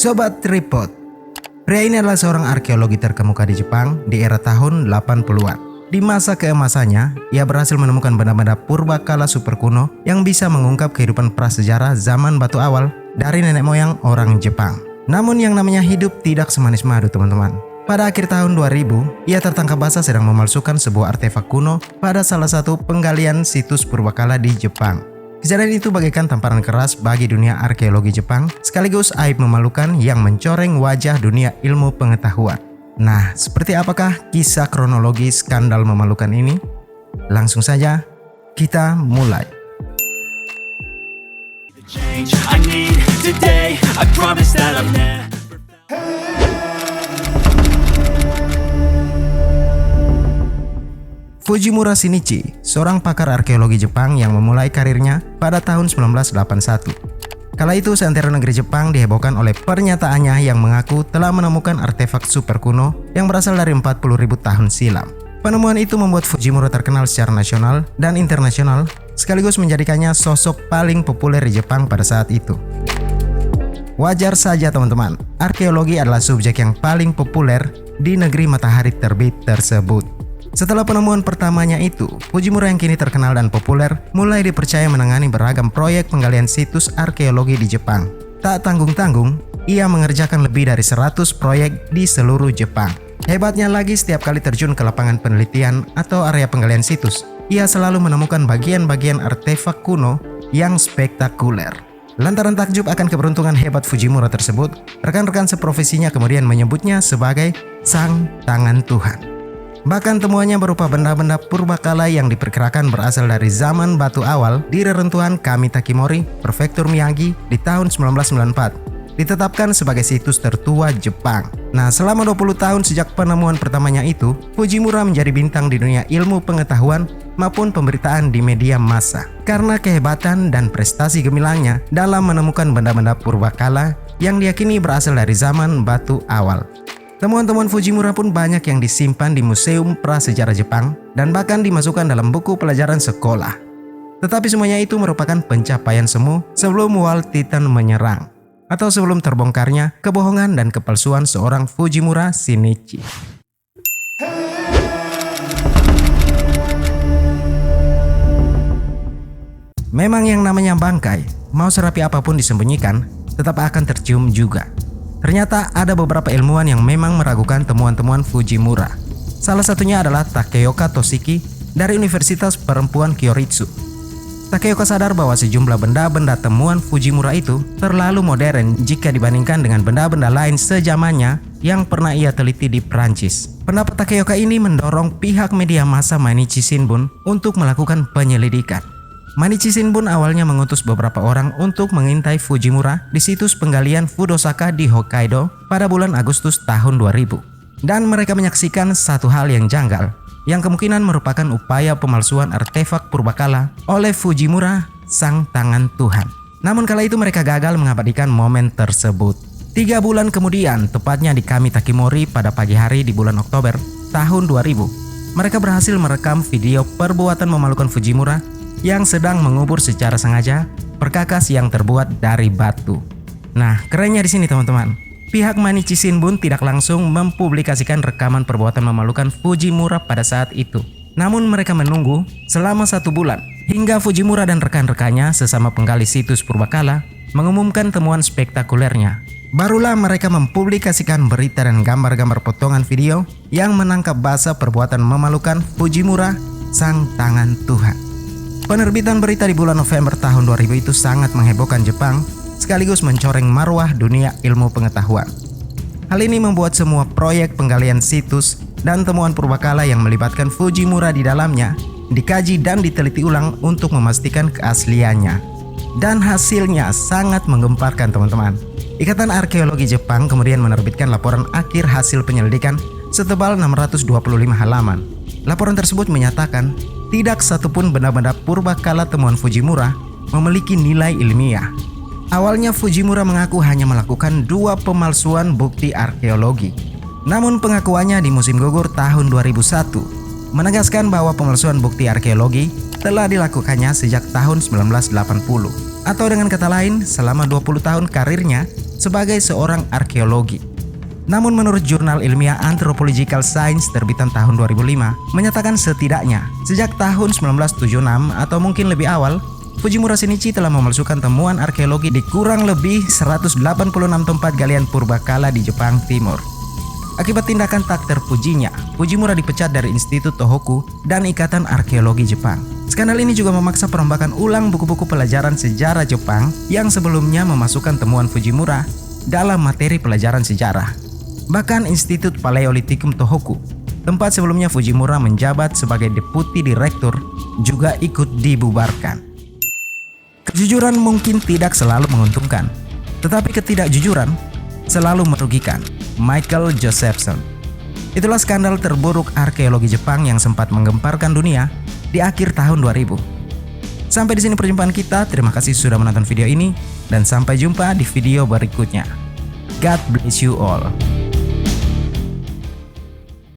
Sobat Tripod, pria ini adalah seorang arkeologi terkemuka di Jepang di era tahun 80-an. Di masa keemasannya, ia berhasil menemukan benda-benda purbakala super kuno yang bisa mengungkap kehidupan prasejarah zaman batu awal dari nenek moyang orang Jepang. Namun yang namanya hidup tidak semanis madu, teman-teman. Pada akhir tahun 2000, ia tertangkap basah sedang memalsukan sebuah artefak kuno pada salah satu penggalian situs purbakala di Jepang. Kejadian itu bagaikan tamparan keras bagi dunia arkeologi Jepang, sekaligus aib memalukan yang mencoreng wajah dunia ilmu pengetahuan. Nah, seperti apakah kisah kronologi skandal memalukan ini? Langsung saja, kita mulai. Fujimura Shinichi, seorang pakar arkeologi Jepang yang memulai karirnya pada tahun 1981. Kala itu seantero negeri Jepang dihebohkan oleh pernyataannya yang mengaku telah menemukan artefak super kuno yang berasal dari 40.000 tahun silam. Penemuan itu membuat Fujimura terkenal secara nasional dan internasional, sekaligus menjadikannya sosok paling populer di Jepang pada saat itu. Wajar saja teman-teman, arkeologi adalah subjek yang paling populer di negeri matahari terbit tersebut. Setelah penemuan pertamanya itu, Fujimura yang kini terkenal dan populer mulai dipercaya menangani beragam proyek penggalian situs arkeologi di Jepang. Tak tanggung-tanggung, ia mengerjakan lebih dari 100 proyek di seluruh Jepang. Hebatnya lagi, setiap kali terjun ke lapangan penelitian atau area penggalian situs, ia selalu menemukan bagian-bagian artefak kuno yang spektakuler. Lantaran takjub akan keberuntungan hebat Fujimura tersebut, rekan-rekan seprofesinya kemudian menyebutnya sebagai Sang Tangan Tuhan. Bahkan temuannya berupa benda-benda purbakala yang diperkirakan berasal dari zaman batu awal di reruntuhan Kamitakimori, Prefektur Miyagi di tahun 1994, ditetapkan sebagai situs tertua Jepang. Nah, selama 20 tahun sejak penemuan pertamanya itu, Fujimura menjadi bintang di dunia ilmu pengetahuan maupun pemberitaan di media massa karena kehebatan dan prestasi gemilangnya dalam menemukan benda-benda purbakala yang diyakini berasal dari zaman batu awal. Temuan-temuan Fujimura pun banyak yang disimpan di Museum Prasejarah Jepang dan bahkan dimasukkan dalam buku pelajaran sekolah. Tetapi semuanya itu merupakan pencapaian semu sebelum Wall Titan menyerang, atau sebelum terbongkarnya kebohongan dan kepalsuan seorang Fujimura Shinichi. Memang yang namanya bangkai, mau serapi apapun disembunyikan, tetap akan tercium juga. Ternyata ada beberapa ilmuwan yang memang meragukan temuan-temuan Fujimura. Salah satunya adalah Takeoka Toshiki dari Universitas Perempuan Kyoritsu. Takeoka sadar bahwa sejumlah benda-benda temuan Fujimura itu terlalu modern jika dibandingkan dengan benda-benda lain sejamannya yang pernah ia teliti di Prancis. Pendapat Takeoka ini mendorong pihak media massa Mainichi Shimbun untuk melakukan penyelidikan. Mainichi Shimbun awalnya mengutus beberapa orang untuk mengintai Fujimura di situs penggalian Fudosaka di Hokkaido pada bulan Agustus tahun 2000. Dan mereka menyaksikan satu hal yang janggal, yang kemungkinan merupakan upaya pemalsuan artefak purbakala oleh Fujimura, Sang Tangan Tuhan. Namun kala itu mereka gagal mengabadikan momen tersebut. 3 bulan kemudian, tepatnya di Kamitakimori pada pagi hari di bulan Oktober tahun 2000, mereka berhasil merekam video perbuatan memalukan Fujimura yang sedang mengubur secara sengaja perkakas yang terbuat dari batu. Nah, kerennya di sini teman-teman, pihak Mainichi Shimbun tidak langsung mempublikasikan rekaman perbuatan memalukan Fujimura pada saat itu. Namun mereka menunggu selama 1 bulan hingga Fujimura dan rekan-rekannya sesama penggali situs purbakala mengumumkan temuan spektakulernya. Barulah mereka mempublikasikan berita dan gambar-gambar potongan video yang menangkap basah perbuatan memalukan Fujimura, Sang Tangan Tuhan. Penerbitan berita di bulan November tahun 2000 itu sangat menghebohkan Jepang, sekaligus mencoreng marwah dunia ilmu pengetahuan. Hal ini membuat semua proyek penggalian situs dan temuan purbakala yang melibatkan Fujimura di dalamnya dikaji dan diteliti ulang untuk memastikan keasliannya. Dan hasilnya sangat menggemparkan teman-teman. Ikatan Arkeologi Jepang kemudian menerbitkan laporan akhir hasil penyelidikan setebal 625 halaman. Laporan tersebut menyatakan tidak satupun benda-benda purbakala temuan Fujimura memiliki nilai ilmiah. Awalnya Fujimura mengaku hanya melakukan 2 pemalsuan bukti arkeologi. Namun pengakuannya di musim gugur tahun 2001 menegaskan bahwa pemalsuan bukti arkeologi telah dilakukannya sejak tahun 1980. Atau dengan kata lain, selama 20 tahun karirnya, sebagai seorang arkeologi. Namun menurut jurnal ilmiah Anthropological Science terbitan tahun 2005 menyatakan setidaknya sejak tahun 1976 atau mungkin lebih awal, Fujimura Shinichi telah memalsukan temuan arkeologi di kurang lebih 186 tempat galian purbakala di Jepang Timur. Akibat tindakan tak terpujinya, Fujimura dipecat dari Institut Tohoku dan Ikatan Arkeologi Jepang. Skandal ini juga memaksa perombakan ulang buku-buku pelajaran sejarah Jepang yang sebelumnya memasukkan temuan Fujimura dalam materi pelajaran sejarah. Bahkan Institut Paleolitikum Tohoku, tempat sebelumnya Fujimura menjabat sebagai deputi direktur, juga ikut dibubarkan. Kejujuran mungkin tidak selalu menguntungkan, tetapi ketidakjujuran selalu merugikan. Michael Josephson. Itulah skandal terburuk arkeologi Jepang yang sempat menggemparkan dunia di akhir tahun 2000. Sampai di sini perjumpaan kita. Terima kasih sudah menonton video ini dan sampai jumpa di video berikutnya. God bless you all.